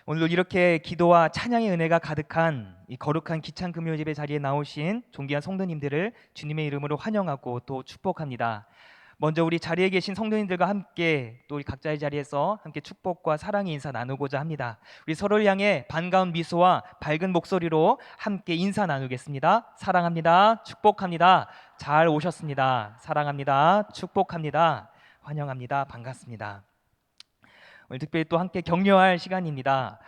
오늘도 이렇게 기도와 찬양의 은혜가 가득한 이 거룩한 기찬 금요 예배 자리에 나오신 존귀한 성도님들을 주님의 이름으로 환영하고 또 축복합니다. 먼저 우리 자리에 계신 성도님들과 함께 또 우리 각자의 자리에서 함께 축복과 사랑의 인사 나누고자 합니다. 우리 서로를 향해 반가운 미소와 밝은 목소리로 함께 인사 나누겠습니다. 사랑합니다. 축복합니다. 잘 오셨습니다. 사랑합니다. 축복합니다. 환영합니다. 반갑습니다. 오늘 특별히 또 함께 격려할 시간입니다.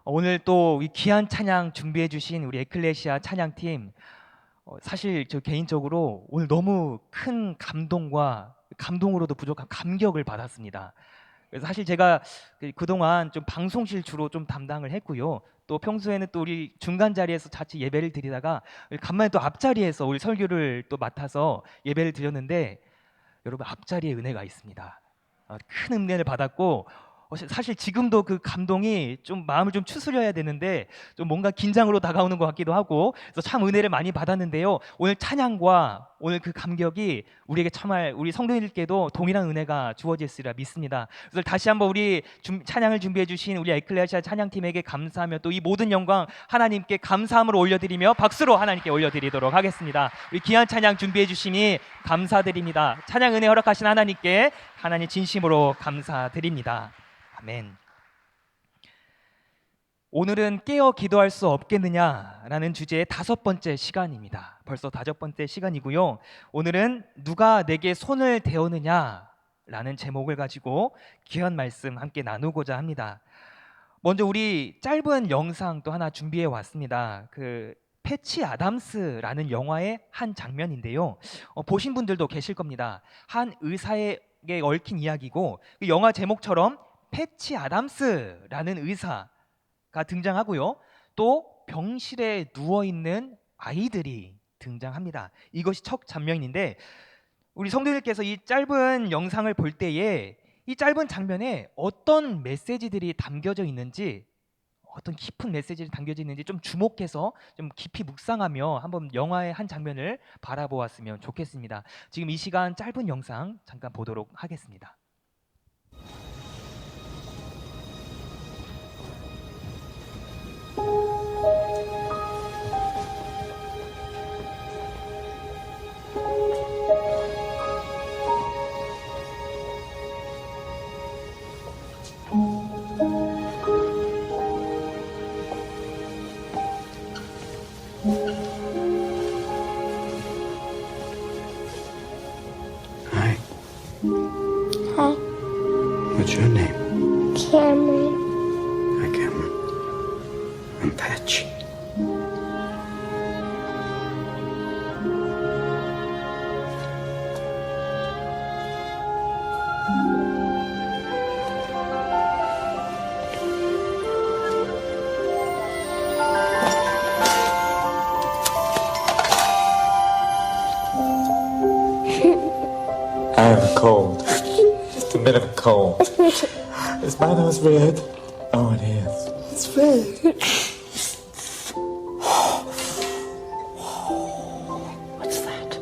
오늘 또 이 귀한 찬양 준비해 주신 우리 에클레시아 찬양팀, 사실 저 개인적으로 오늘 너무 큰 감동과 감동으로도 부족한 감격을 받았습니다. 그래서 사실 제가 그동안 좀 방송실 주로 좀 담당을 했고요. 또 평소에는 또 우리 중간 자리에서 자칫 예배를 드리다가 간만에 또 앞자리에서 우리 설교를 또 맡아서 예배를 드렸는데, 여러분 앞자리에 은혜가 있습니다. 큰 은혜를 받았고, 사실 지금도 그 감동이 좀 마음을 좀 추스려야 되는데 좀 뭔가 긴장으로 다가오는 것 같기도 하고, 그래서 참 은혜를 많이 받았는데요. 오늘 찬양과 오늘 그 감격이 우리에게 정말 우리 성도님들께도 동일한 은혜가 주어질으리라 믿습니다. 그래서 다시 한번 우리 찬양을 준비해 주신 우리 에클레시아 찬양팀에게 감사하며 또 이 모든 영광 하나님께 감사함으로 올려드리며 박수로 하나님께 올려드리도록 하겠습니다. 우리 귀한 찬양 준비해 주시니 감사드립니다. 찬양 은혜 허락하신 하나님께 하나님 진심으로 감사드립니다. 아멘. 오늘은 깨어 기도할 수 없겠느냐라는 주제의 5번째 시간입니다. 벌써 5번째 시간이고요. 오늘은 누가 내게 손을 대었느냐라는 제목을 가지고 귀한 말씀 함께 나누고자 합니다. 먼저 우리 짧은 영상 또 하나 준비해 왔습니다. 그 패치 아담스라는 영화의 한 장면인데요. 보신 분들도 계실 겁니다. 한 의사에게 얽힌 이야기고, 그 영화 제목처럼 패치 아담스라는 의사가 등장하고요. 또 병실에 누워있는 아이들이 등장합니다. 이것이 첫 장면인데, 우리 성도님들께서 이 짧은 영상을 볼 때에 이 짧은 장면에 어떤 메시지들이 담겨져 있는지, 어떤 깊은 메시지를 담겨져 있는지 좀 주목해서 좀 깊이 묵상하며 한번 영화의 한 장면을 바라보았으면 좋겠습니다. 지금 이 시간 짧은 영상 잠깐 보도록 하겠습니다. Hi, Hi, what's your name? Cameron. Hi, Cameron. I'm Patch. I have a cold. Just a bit of a cold. Is my nose red? Oh, it is. It's red. What's that?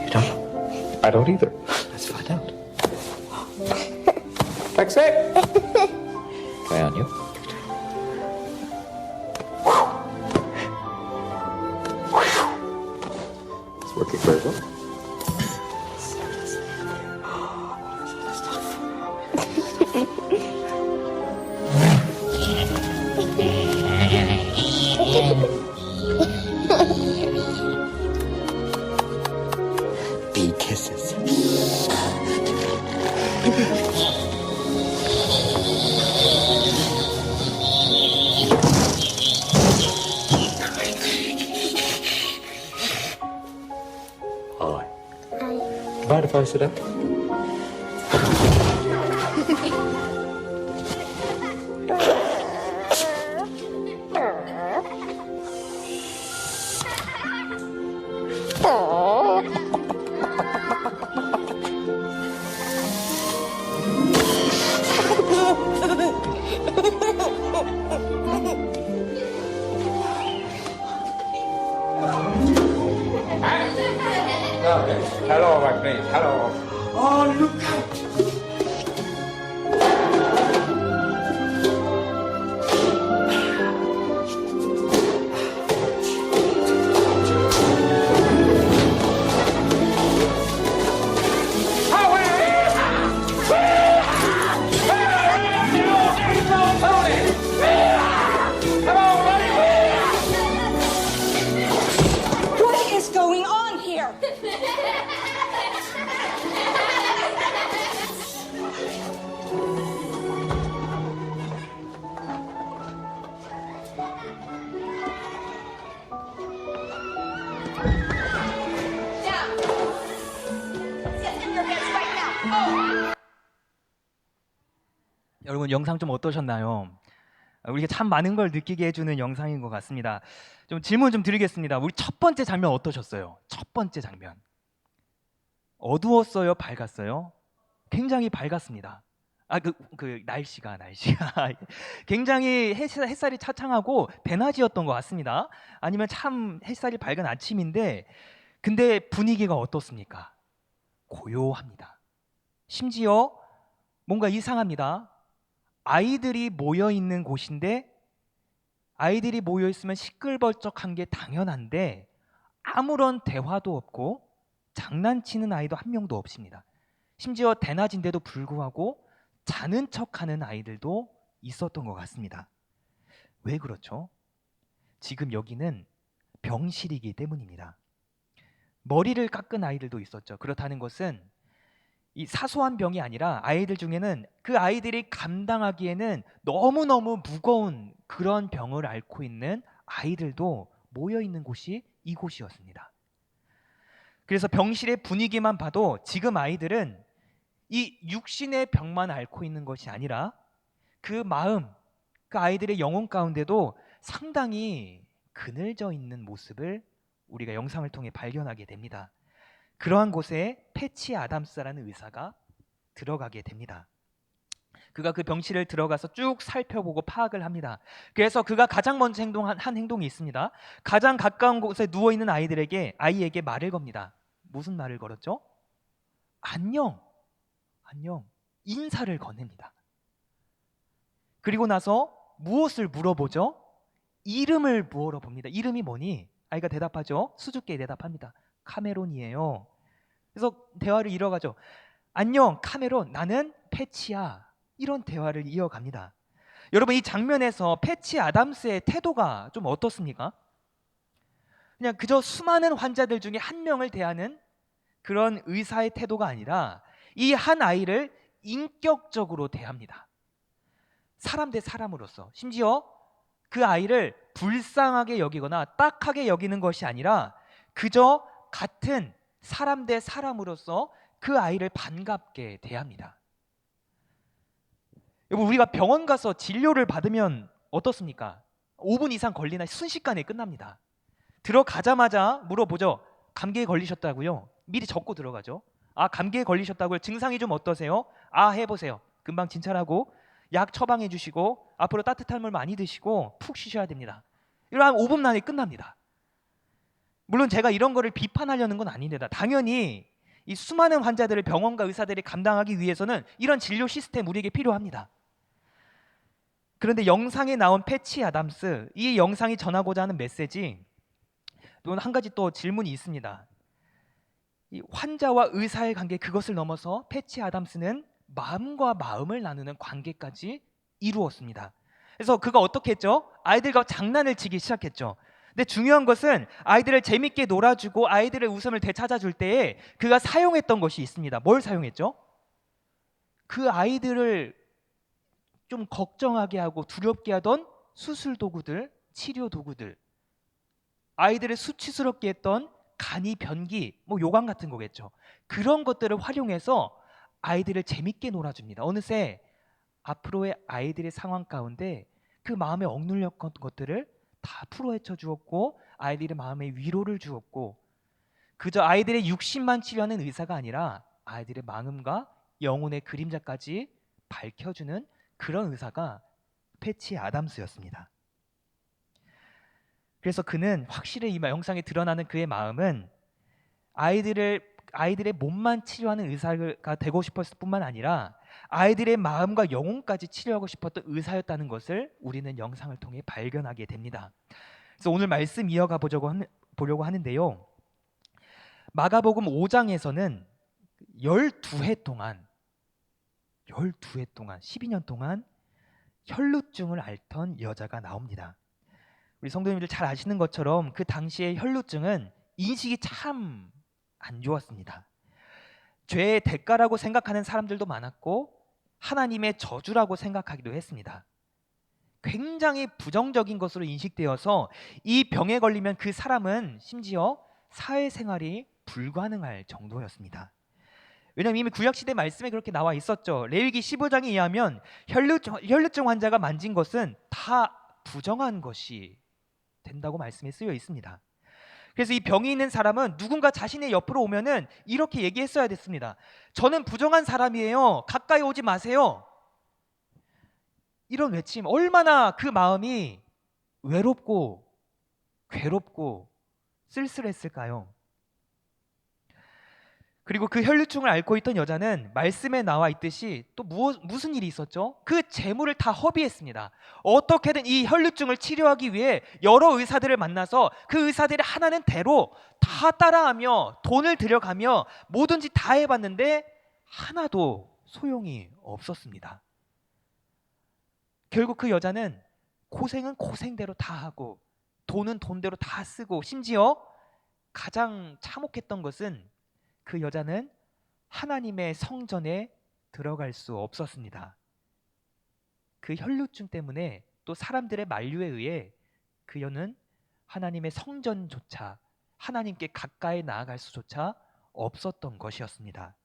You don't know? I don't either. Let's find out. Taxi! Try on you. It's working very well. Bee kisses. Hi. Hi. Mind if I sit up? Okay. Hello, my friend. Hello. Oh, look out! 여러분 영상 좀 어떠셨나요? 우리가 참 많은 걸 느끼게 해주는 영상인 것 같습니다. 좀 질문 좀 드리겠습니다. 우리 첫 번째 장면 어떠셨어요? 첫 번째 장면. 어두웠어요? 밝았어요? 굉장히 밝았습니다. 날씨가 굉장히 햇살이 차창하고 대낮이었던 것 같습니다. 아니면 참 햇살이 밝은 아침인데, 근데 분위기가 어떻습니까? 고요합니다. 심지어 뭔가 이상합니다. 아이들이 모여 있는 곳인데, 아이들이 모여 있으면 시끌벅적한 게 당연한데 아무런 대화도 없고 장난치는 아이도 한 명도 없습니다. 심지어 대낮인데도 불구하고 자는 척하는 아이들도 있었던 것 같습니다. 왜 그렇죠? 지금 여기는 병실이기 때문입니다. 머리를 깎은 아이들도 있었죠. 그렇다는 것은 이 사소한 병이 아니라 아이들 중에는 그 아이들이 감당하기에는 너무너무 무거운 그런 병을 앓고 있는 아이들도 모여 있는 곳이 이곳이었습니다. 그래서 병실의 분위기만 봐도 지금 아이들은 이 육신의 병만 앓고 있는 것이 아니라 그 마음, 그 아이들의 영혼 가운데도 상당히 그늘져 있는 모습을 우리가 영상을 통해 발견하게 됩니다. 그러한 곳에 패치 아담스라는 의사가 들어가게 됩니다. 그가 그 병실을 들어가서 쭉 살펴보고 파악을 합니다. 그래서 그가 가장 먼저 한 행동이 있습니다. 가장 가까운 곳에 누워있는 아이에게 말을 겁니다. 무슨 말을 걸었죠? 안녕, 안녕, 인사를 건넵니다. 그리고 나서 무엇을 물어보죠? 이름을 물어봅니다. 이름이 뭐니? 아이가 대답하죠. 수줍게 대답합니다. 카메론이에요. 그래서 대화를 이어가죠. 안녕 카메론, 나는 패치야. 이런 대화를 이어갑니다. 여러분, 이 장면에서 패치 아담스의 태도가 좀 어떻습니까? 그냥 그저 수많은 환자들 중에 한 명을 대하는 그런 의사의 태도가 아니라 이 한 아이를 인격적으로 대합니다. 사람 대 사람으로서, 심지어 그 아이를 불쌍하게 여기거나 딱하게 여기는 것이 아니라 그저 같은 사람 대 사람으로서 그 아이를 반갑게 대합니다. 여러분, 우리가 병원 가서 진료를 받으면 어떻습니까? 5분 이상 걸리나 순식간에 끝납니다. 들어가자마자 물어보죠. 감기에 걸리셨다고요? 미리 적고 들어가죠. 아, 감기에 걸리셨다고요? 증상이 좀 어떠세요? 아, 해보세요. 금방 진찰하고 약 처방해 주시고 앞으로 따뜻한 물 많이 드시고 푹 쉬셔야 됩니다. 이러면 5분 만에 끝납니다. 물론 제가 이런 거를 비판하려는 건 아닙니다. 당연히 이 수많은 환자들을 병원과 의사들이 감당하기 위해서는 이런 진료 시스템 우리에게 필요합니다. 그런데 영상에 나온 패치 아담스, 이 영상이 전하고자 하는 메시지, 또 한 가지 또 질문이 있습니다. 이 환자와 의사의 관계, 그것을 넘어서 패치 아담스는 마음과 마음을 나누는 관계까지 이루었습니다. 그래서 그가 어떻게 했죠? 아이들과 장난을 치기 시작했죠. 근데 중요한 것은 아이들을 재밌게 놀아주고 아이들의 웃음을 되찾아줄 때에 그가 사용했던 것이 있습니다. 뭘 사용했죠? 그 아이들을 좀 걱정하게 하고 두렵게 하던 수술 도구들, 치료 도구들, 아이들을 수치스럽게 했던 간이 변기, 요강 같은 거겠죠. 그런 것들을 활용해서 아이들을 재밌게 놀아줍니다. 어느새 앞으로의 아이들의 상황 가운데 그 마음에 억눌렸던 것들을 다 풀어헤쳐 주었고 아이들의 마음에 위로를 주었고, 그저 아이들의 육신만 치료하는 의사가 아니라 아이들의 마음과 영혼의 그림자까지 밝혀주는 그런 의사가 패치 아담스였습니다. 그래서 그는 확실히 이 영상에 드러나는 그의 마음은 아이들의 몸만 치료하는 의사가 되고 싶었을 뿐만 아니라 아이들의 마음과 영혼까지 치료하고 싶었던 의사였다는 것을 우리는 영상을 통해 발견하게 됩니다. 그래서 오늘 말씀 이어가 보려고 하는데요. 마가복음 5장에서는 12해 동안 12년 동안 혈루증을 앓던 여자가 나옵니다. 우리 성도님들 잘 아시는 것처럼 그 당시의 혈루증은 인식이 참 안 좋았습니다. 죄의 대가라고 생각하는 사람들도 많았고 하나님의 저주라고 생각하기도 했습니다. 굉장히 부정적인 것으로 인식되어서 이 병에 걸리면 그 사람은 심지어 사회생활이 불가능할 정도였습니다. 왜냐하면 이미 구약시대 말씀에 그렇게 나와 있었죠. 레위기 15장에 의하면 혈루증 환자가 만진 것은 다 부정한 것이 된다고 말씀에 쓰여 있습니다. 그래서 이 병이 있는 사람은 누군가 자신의 옆으로 오면은 이렇게 얘기했어야 됐습니다. 저는 부정한 사람이에요. 가까이 오지 마세요. 이런 외침, 얼마나 그 마음이 외롭고 괴롭고 쓸쓸했을까요? 그리고 그 혈루증을 앓고 있던 여자는 말씀에 나와 있듯이 또 무슨 일이 있었죠? 그 재물을 다 허비했습니다. 어떻게든 이 혈루증을 치료하기 위해 여러 의사들을 만나서 그 의사들이 하나는 대로 다 따라하며 돈을 들여가며 뭐든지 다 해봤는데 하나도 소용이 없었습니다. 결국 그 여자는 고생은 고생대로 다 하고 돈은 돈대로 다 쓰고 심지어 가장 참혹했던 것은 그 여자는 하나님의 성전에 들어갈 수 없었습니다. 그 혈루증 때문에 또 사람들의 만류에 의해 그녀는 하나님의 성전조차 하나님께 가까이 나아갈 수조차 없었던 것이었습니다.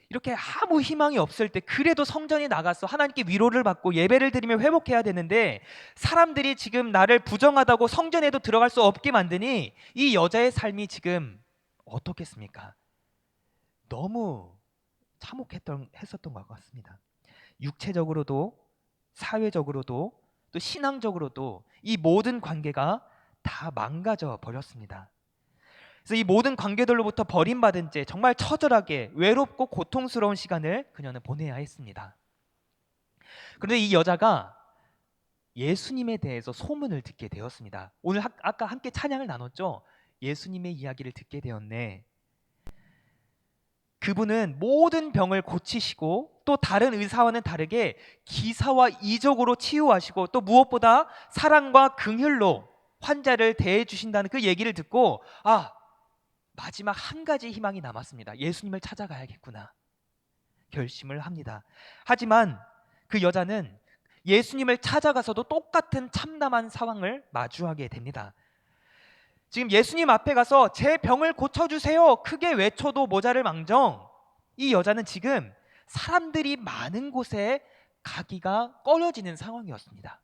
이렇게 아무 희망이 없을 때 그래도 성전에 나가서 하나님께 위로를 받고 예배를 드리며 회복해야 되는데 사람들이 지금 나를 부정하다고 성전에도 들어갈 수 없게 만드니 이 여자의 삶이 지금 어떻겠습니까? 너무 참혹했었던 것 같습니다. 육체적으로도 사회적으로도 또 신앙적으로도 이 모든 관계가 다 망가져 버렸습니다. 그래서 이 모든 관계들로부터 버림받은 채 정말 처절하게 외롭고 고통스러운 시간을 그녀는 보내야 했습니다. 그런데 이 여자가 예수님에 대해서 소문을 듣게 되었습니다. 오늘 아까 함께 찬양을 나눴죠. 예수님의 이야기를 듣게 되었네. 그분은 모든 병을 고치시고 또 다른 의사와는 다르게 기사와 이적으로 치유하시고 또 무엇보다 사랑과 긍휼로 환자를 대해 주신다는 그 얘기를 듣고 마지막 한 가지 희망이 남았습니다. 예수님을 찾아가야겠구나 결심을 합니다. 하지만 그 여자는 예수님을 찾아가서도 똑같은 참담한 상황을 마주하게 됩니다. 지금 예수님 앞에 가서 제 병을 고쳐주세요 크게 외쳐도 모자를 망정 이 여자는 지금 사람들이 많은 곳에 가기가 꺼려지는 상황이었습니다.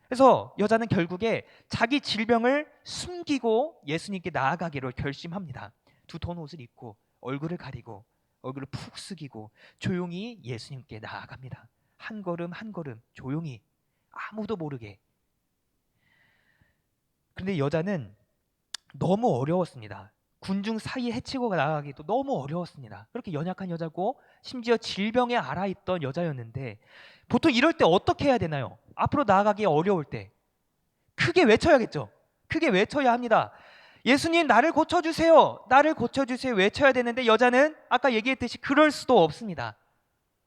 그래서 여자는 결국에 자기 질병을 숨기고 예수님께 나아가기로 결심합니다. 두터운 옷을 입고 얼굴을 가리고 얼굴을 푹 숙이고 조용히 예수님께 나아갑니다. 한 걸음 한 걸음 조용히 아무도 모르게. 그런데 여자는 너무 어려웠습니다. 군중 사이에 헤치고 나가기도 너무 어려웠습니다. 그렇게 연약한 여자고 심지어 질병에 앓아있던 여자였는데 보통 이럴 때 어떻게 해야 되나요? 앞으로 나아가기 어려울 때 크게 외쳐야겠죠. 크게 외쳐야 합니다. 예수님 나를 고쳐주세요. 나를 고쳐주세요 외쳐야 되는데 여자는 아까 얘기했듯이 그럴 수도 없습니다.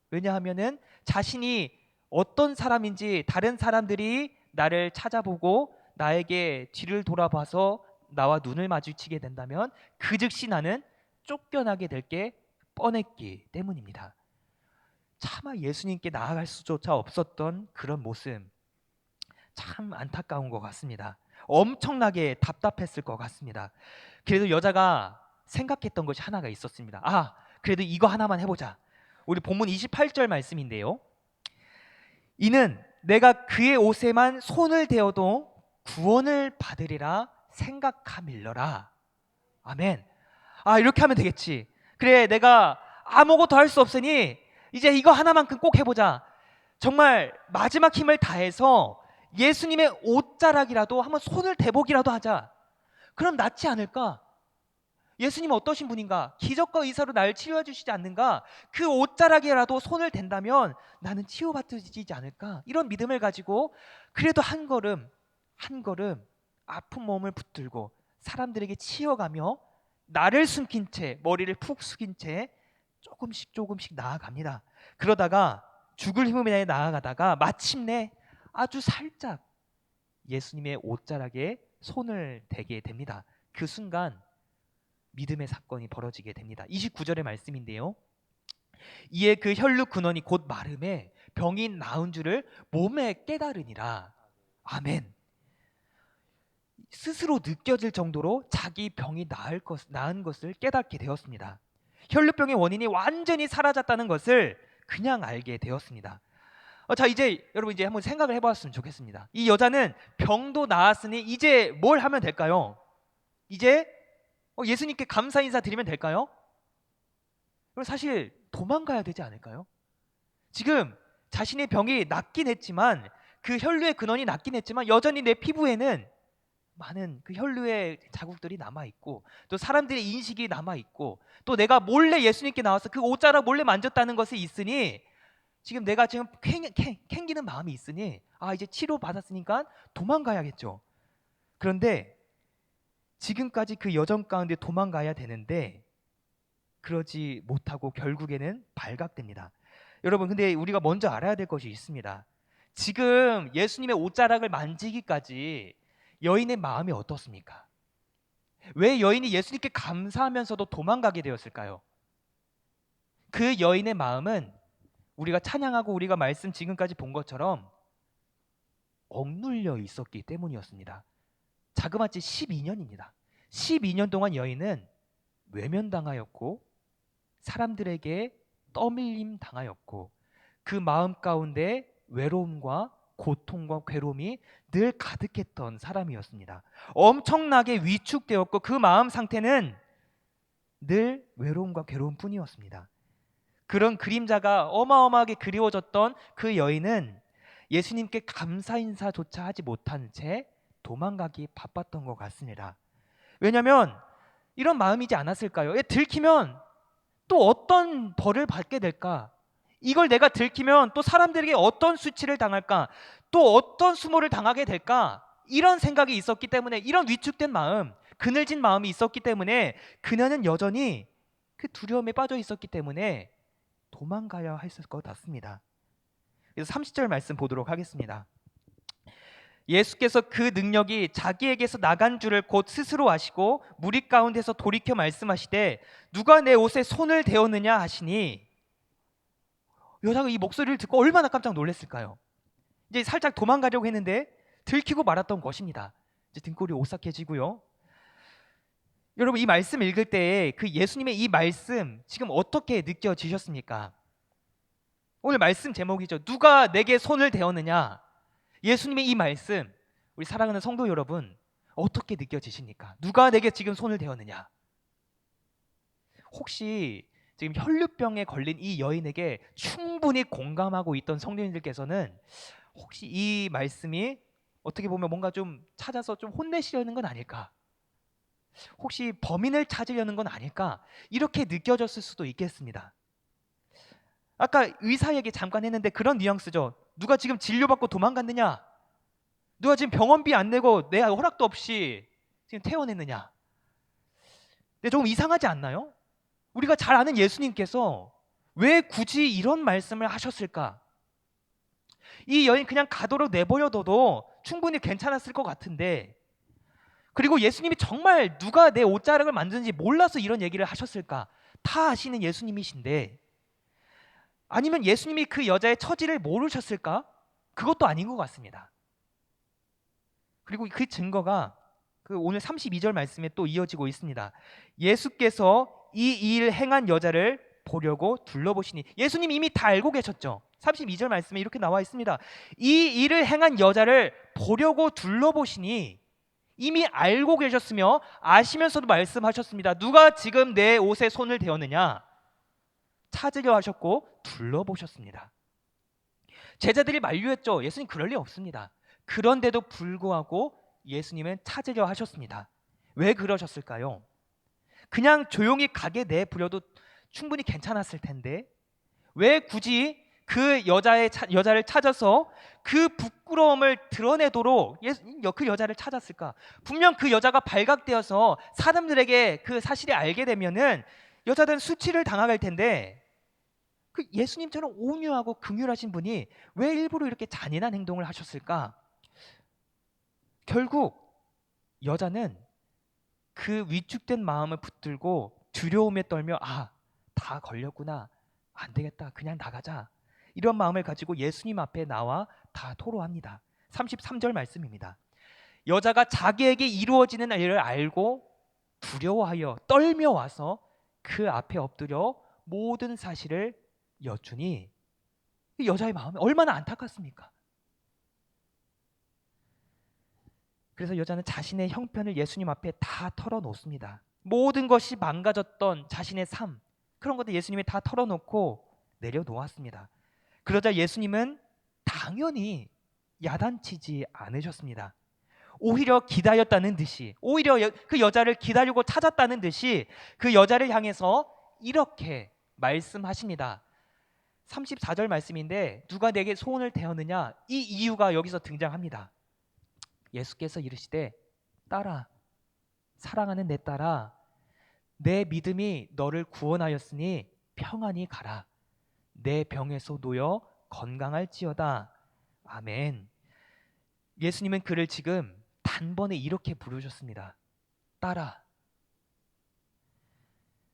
왜냐하면은 자신이 어떤 사람인지 다른 사람들이 나를 찾아보고 나에게 뒤를 돌아봐서 나와 눈을 마주치게 된다면 그 즉시 나는 쫓겨나게 될 게 뻔했기 때문입니다. 차마 예수님께 나아갈 수조차 없었던 그런 모습 참 안타까운 것 같습니다. 엄청나게 답답했을 것 같습니다. 그래도 여자가 생각했던 것이 하나가 있었습니다. 그래도 이거 하나만 해보자. 우리 본문 28절 말씀인데요. 이는 내가 그의 옷에만 손을 대어도 구원을 받으리라 생각함일러라. 아멘. 이렇게 하면 되겠지. 그래 내가 아무것도 할 수 없으니 이제 이거 하나만큼 꼭 해보자. 정말 마지막 힘을 다해서 예수님의 옷자락이라도 한번 손을 대보기라도 하자. 그럼 낫지 않을까? 예수님은 어떠신 분인가? 기적과 의사로 나를 치료해 주시지 않는가? 그 옷자락이라도 손을 댄다면 나는 치유받지 않을까? 이런 믿음을 가지고 그래도 한 걸음 한 걸음 아픈 몸을 붙들고 사람들에게 치여가며 나를 숨긴 채 머리를 푹 숙인 채 조금씩 나아갑니다. 그러다가 죽을 힘에 나아가다가 마침내 아주 살짝 예수님의 옷자락에 손을 대게 됩니다. 그 순간 믿음의 사건이 벌어지게 됩니다. 29절의 말씀인데요. 이에 그 혈루 근원이 곧 마름에 병이 나은 줄을 몸에 깨달으니라. 아멘. 스스로 느껴질 정도로 자기 병이 나은 것을 깨닫게 되었습니다. 혈루병의 원인이 완전히 사라졌다는 것을 그냥 알게 되었습니다. 자, 이제 여러분 이제 한번 생각을 해봤으면 좋겠습니다. 이 여자는 병도 나았으니 이제 뭘 하면 될까요? 이제 예수님께 감사 인사 드리면 될까요? 그럼 사실 도망가야 되지 않을까요? 지금 자신의 병이 낫긴 했지만, 그 혈루의 근원이 낫긴 했지만 여전히 내 피부에는 많은 그 혈루의 자국들이 남아있고, 또 사람들의 인식이 남아있고, 또 내가 몰래 예수님께 나와서 그 옷자락 몰래 만졌다는 것이 있으니, 지금 내가 지금 캥기는 마음이 있으니 이제 치료 받았으니까 도망가야겠죠. 그런데 지금까지 그 여정 가운데 도망가야 되는데 그러지 못하고 결국에는 발각됩니다. 여러분, 근데 우리가 먼저 알아야 될 것이 있습니다. 지금 예수님의 옷자락을 만지기까지 여인의 마음이 어떻습니까? 왜 여인이 예수님께 감사하면서도 도망가게 되었을까요? 그 여인의 마음은 우리가 찬양하고 우리가 말씀 지금까지 본 것처럼 억눌려 있었기 때문이었습니다. 자그마치 12년입니다. 12년 동안 여인은 외면당하였고 사람들에게 떠밀림 당하였고 그 마음 가운데 외로움과 고통과 괴로움이 늘 가득했던 사람이었습니다. 엄청나게 위축되었고 그 마음 상태는 늘 외로움과 괴로움뿐이었습니다. 그런 그림자가 어마어마하게 그리워졌던 그 여인은 예수님께 감사 인사조차 하지 못한 채 도망가기 바빴던 것 같습니다. 왜냐하면 이런 마음이지 않았을까요? 들키면 또 어떤 벌을 받게 될까? 이걸 내가 들키면 또 사람들에게 어떤 수치를 당할까? 또 어떤 수모를 당하게 될까? 이런 생각이 있었기 때문에, 이런 위축된 마음, 그늘진 마음이 있었기 때문에 그녀는 여전히 그 두려움에 빠져 있었기 때문에 도망가야 했을 것 같습니다. 그래서 30절 말씀 보도록 하겠습니다. 예수께서 그 능력이 자기에게서 나간 줄을 곧 스스로 아시고 무리 가운데서 돌이켜 말씀하시되 누가 내 옷에 손을 대었느냐 하시니, 여자가 이 목소리를 듣고 얼마나 깜짝 놀랐을까요? 이제 살짝 도망가려고 했는데 들키고 말았던 것입니다. 이제 등골이 오싹해지고요. 여러분, 이 말씀 읽을 때 그 예수님의 이 말씀 지금 어떻게 느껴지셨습니까? 오늘 말씀 제목이죠. 누가 내게 손을 대었느냐? 예수님의 이 말씀, 우리 사랑하는 성도 여러분, 어떻게 느껴지십니까? 누가 내게 지금 손을 대었느냐? 혹시 지금 혈루병에 걸린 이 여인에게 충분히 공감하고 있던 성도님들께서는 혹시 이 말씀이 어떻게 보면 뭔가 좀 찾아서 좀 혼내시려는 건 아닐까? 혹시 범인을 찾으려는 건 아닐까? 이렇게 느껴졌을 수도 있겠습니다. 아까 의사 얘기 잠깐 했는데 그런 뉘앙스죠. 누가 지금 진료받고 도망갔느냐? 누가 지금 병원비 안 내고 내 허락도 없이 지금 퇴원했느냐? 근데 조금 이상하지 않나요? 우리가 잘 아는 예수님께서 왜 굳이 이런 말씀을 하셨을까? 이 여인 그냥 가도록 내버려둬도 충분히 괜찮았을 것 같은데, 그리고 예수님이 정말 누가 내 옷자락을 만드는지 몰라서 이런 얘기를 하셨을까? 다 아시는 예수님이신데, 아니면 예수님이 그 여자의 처지를 모르셨을까? 그것도 아닌 것 같습니다. 그리고 그 증거가 그 오늘 32절 말씀에 또 이어지고 있습니다. 예수께서 이 일 행한 여자를 보려고 둘러보시니, 예수님 이미 다 알고 계셨죠. 32절 말씀에 이렇게 나와 있습니다. 이 일을 행한 여자를 보려고 둘러보시니, 이미 알고 계셨으며 아시면서도 말씀하셨습니다. 누가 지금 내 옷에 손을 대었느냐? 찾으려 하셨고 둘러보셨습니다. 제자들이 만류했죠. 예수님 그럴 리 없습니다. 그런데도 불구하고 예수님은 찾으려 하셨습니다. 왜 그러셨을까요? 그냥 조용히 가게 내버려도 충분히 괜찮았을 텐데 왜 굳이 그 여자를 찾아서 그 부끄러움을 드러내도록 그 여자를 찾았을까? 분명 그 여자가 발각되어서 사람들에게 그 사실이 알게 되면은 여자들은 수치를 당할 텐데, 그 예수님처럼 온유하고 긍휼하신 분이 왜 일부러 이렇게 잔인한 행동을 하셨을까? 결국 여자는 그 위축된 마음을 붙들고 두려움에 떨며 다 걸렸구나, 안 되겠다, 그냥 나가자, 이런 마음을 가지고 예수님 앞에 나와 다 토로합니다. 33절 말씀입니다. 여자가 자기에게 이루어지는 일을 알고 두려워하여 떨며 와서 그 앞에 엎드려 모든 사실을 여쭈니 이 여자의 마음이 얼마나 안타깝습니까? 그래서 여자는 자신의 형편을 예수님 앞에 다 털어놓습니다. 모든 것이 망가졌던 자신의 삶, 그런 것들 예수님이 다 털어놓고 내려놓았습니다. 그러자 예수님은 당연히 야단치지 않으셨습니다. 오히려 기다렸다는 듯이, 오히려 그 여자를 기다리고 찾았다는 듯이 그 여자를 향해서 이렇게 말씀하십니다. 34절 말씀인데 누가 내게 소원을 대었느냐, 이 이유가 여기서 등장합니다. 예수께서 이르시되 딸아, 사랑하는 내 딸아, 내 믿음이 너를 구원하였으니 평안히 가라. 내 병에서 놓여 건강할지어다. 아멘. 예수님은 그를 지금 단번에 이렇게 부르셨습니다. 딸아,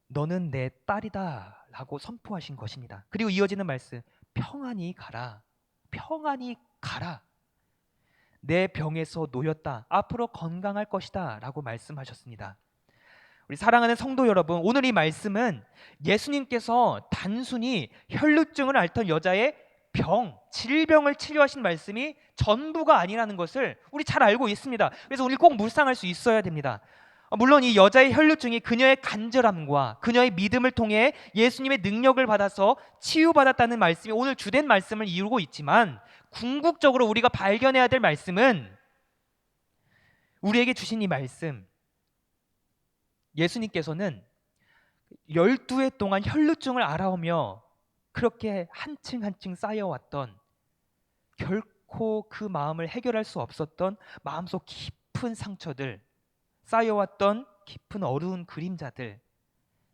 너는 내 딸이다 라고 선포하신 것입니다. 그리고 이어지는 말씀, 평안히 가라. 평안히 가라. 내 병에서 놓였다. 앞으로 건강할 것이다 라고 말씀하셨습니다. 우리 사랑하는 성도 여러분, 오늘 이 말씀은 예수님께서 단순히 혈루증을 앓던 여자의 질병을 치료하신 말씀이 전부가 아니라는 것을 우리 잘 알고 있습니다. 그래서 우리 꼭 묵상할 수 있어야 됩니다. 물론 이 여자의 혈루증이 그녀의 간절함과 그녀의 믿음을 통해 예수님의 능력을 받아서 치유받았다는 말씀이 오늘 주된 말씀을 이루고 있지만, 궁극적으로 우리가 발견해야 될 말씀은 우리에게 주신 이 말씀, 예수님께서는 12해 동안 혈루증을 앓아오며 그렇게 한층 한층 쌓여왔던, 결코 그 마음을 해결할 수 없었던 마음속 깊은 상처들, 쌓여왔던 깊은 어두운 그림자들,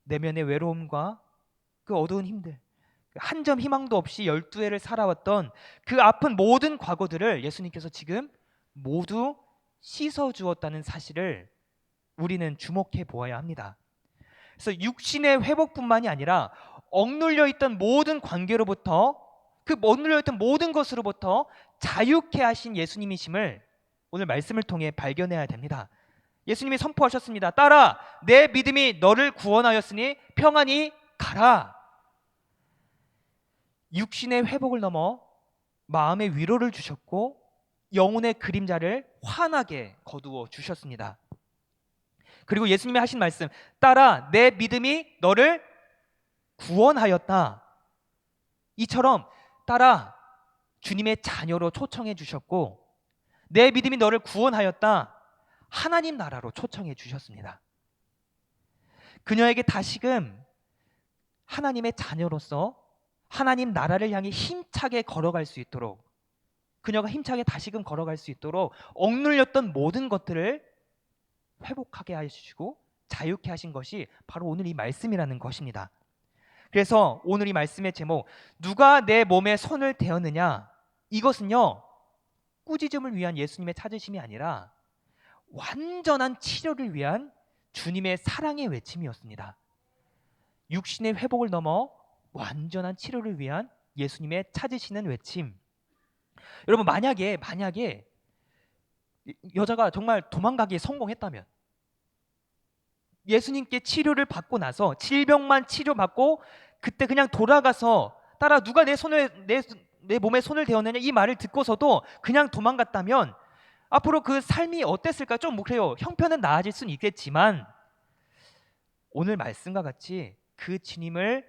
내면의 외로움과 그 어두운 힘들, 한 점 희망도 없이 12해를 살아왔던 그 아픈 모든 과거들을 예수님께서 지금 모두 씻어주었다는 사실을 우리는 주목해 보아야 합니다. 그래서 육신의 회복뿐만이 아니라 억눌려 있던 모든 관계로부터, 그 억눌려 있던 모든 것으로부터 자유케 하신 예수님이심을 오늘 말씀을 통해 발견해야 됩니다. 예수님이 선포하셨습니다. 딸아, 내 믿음이 너를 구원하였으니 평안히 가라. 육신의 회복을 넘어 마음의 위로를 주셨고 영혼의 그림자를 환하게 거두어 주셨습니다. 그리고 예수님이 하신 말씀, 딸아, 내 믿음이 너를 구원하였다. 이처럼 딸아, 주님의 자녀로 초청해 주셨고, 내 믿음이 너를 구원하였다, 하나님 나라로 초청해 주셨습니다. 그녀에게 다시금 하나님의 자녀로서 하나님 나라를 향해 힘차게 걸어갈 수 있도록, 그녀가 힘차게 다시금 걸어갈 수 있도록 억눌렸던 모든 것들을 회복하게 하시고 자유케 하신 것이 바로 오늘 이 말씀이라는 것입니다. 그래서 오늘 이 말씀의 제목, 누가 내 몸에 손을 대었느냐, 이것은요 꾸짖음을 위한 예수님의 찾으심이 아니라 완전한 치료를 위한 주님의 사랑의 외침이었습니다. 육신의 회복을 넘어 완전한 치료를 위한 예수님의 찾으시는 외침. 여러분, 만약에 여자가 정말 도망가기에 성공했다면, 예수님께 치료를 받고 나서 질병만 치료받고 그때 그냥 돌아가서 따라 누가 내 몸에 손을 대었느냐 이 말을 듣고서도 그냥 도망갔다면 앞으로 그 삶이 어땠을까? 좀 그래요. 형편은 나아질 수는 있겠지만 오늘 말씀과 같이 그 주님을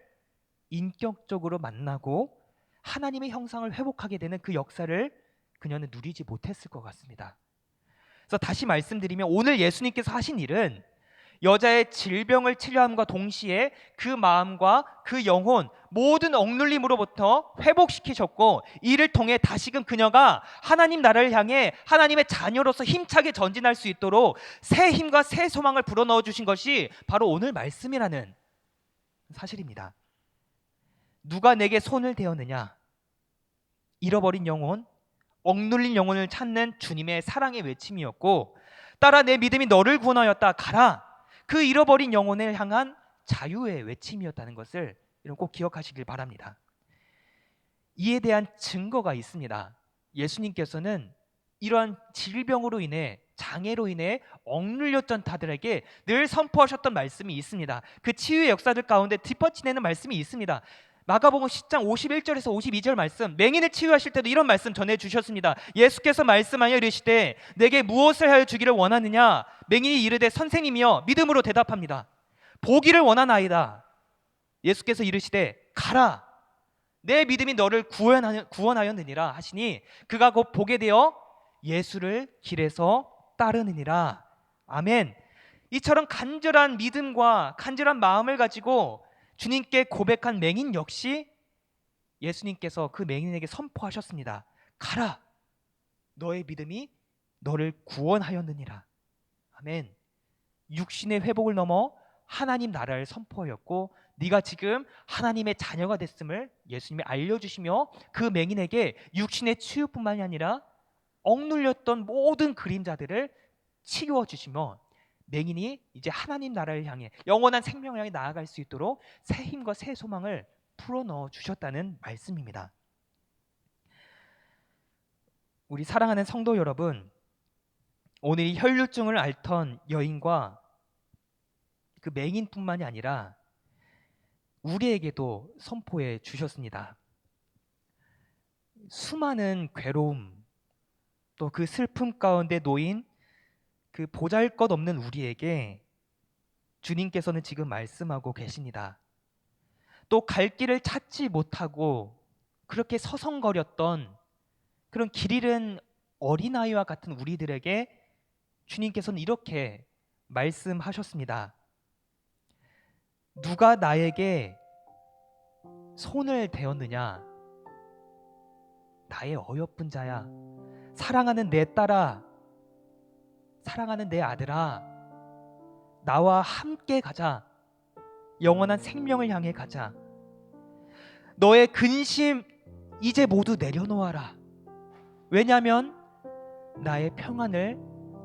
인격적으로 만나고 하나님의 형상을 회복하게 되는 그 역사를 그녀는 누리지 못했을 것 같습니다. 그래서 다시 말씀드리면 오늘 예수님께서 하신 일은 여자의 질병을 치료함과 동시에 그 마음과 그 영혼 모든 억눌림으로부터 회복시키셨고, 이를 통해 다시금 그녀가 하나님 나라를 향해 하나님의 자녀로서 힘차게 전진할 수 있도록 새 힘과 새 소망을 불어넣어 주신 것이 바로 오늘 말씀이라는 사실입니다. 누가 내게 손을 대었느냐, 잃어버린 영혼, 억눌린 영혼을 찾는 주님의 사랑의 외침이었고, 따라 내 믿음이 너를 구원하였다, 가라, 그 잃어버린 영혼을 향한 자유의 외침이었다는 것을 여러분 꼭 기억하시길 바랍니다. 이에 대한 증거가 있습니다. 예수님께서는 이러한 질병으로 인해 장애로 인해 억눌렸던 자들에게 늘 선포하셨던 말씀이 있습니다. 그 치유의 역사들 가운데 뒷받침되는 말씀이 있습니다. 마가복음 10장 51절에서 52절 말씀, 맹인을 치유하실 때도 이런 말씀 전해주셨습니다. 예수께서 말씀하여 이르시되 내게 무엇을 하여 주기를 원하느냐? 맹인이 이르되 선생님이여, 믿음으로 대답합니다. 보기를 원하나이다. 예수께서 이르시되 가라, 내 믿음이 너를 구원하였느니라 하시니 그가 곧 보게 되어 예수를 길에서 따르느니라. 아멘. 이처럼 간절한 믿음과 간절한 마음을 가지고 주님께 고백한 맹인 역시 예수님께서 그 맹인에게 선포하셨습니다. 가라, 너의 믿음이 너를 구원하였느니라. 아멘. 육신의 회복을 넘어 하나님 나라를 선포하였고 네가 지금 하나님의 자녀가 됐음을 예수님이 알려주시며 그 맹인에게 육신의 치유뿐만이 아니라 억눌렸던 모든 그림자들을 치유어주시며 맹인이 이제 하나님 나라를 향해 영원한 생명을 향해 나아갈 수 있도록 새 힘과 새 소망을 풀어넣어 주셨다는 말씀입니다. 우리 사랑하는 성도 여러분, 오늘 이 혈루증을 앓던 여인과 그 맹인뿐만이 아니라 우리에게도 선포해 주셨습니다. 수많은 괴로움, 또 그 슬픔 가운데 놓인 그 보잘것없는 우리에게 주님께서는 지금 말씀하고 계십니다. 또 갈 길을 찾지 못하고 그렇게 서성거렸던 그런 길 잃은 어린아이와 같은 우리들에게 주님께서는 이렇게 말씀하셨습니다. 누가 나에게 손을 대었느냐? 나의 어여쁜 자야, 사랑하는 내 딸아, 사랑하는 내 아들아, 나와 함께 가자. 영원한 생명을 향해 가자. 너의 근심 이제 모두 내려놓아라. 왜냐하면 나의 평안을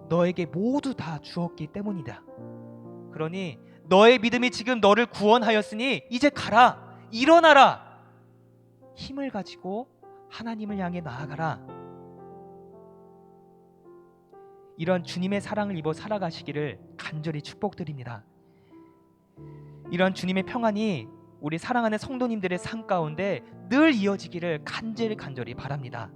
너에게 모두 다 주었기 때문이다. 그러니 너의 믿음이 지금 너를 구원하였으니 이제 가라, 일어나라, 힘을 가지고 하나님을 향해 나아가라. 이런 주님의 사랑을 입어 살아가시기를 간절히 축복드립니다. 이런 주님의 평안이 우리 사랑하는 성도님들의 삶 가운데 늘 이어지기를 간절히 바랍니다.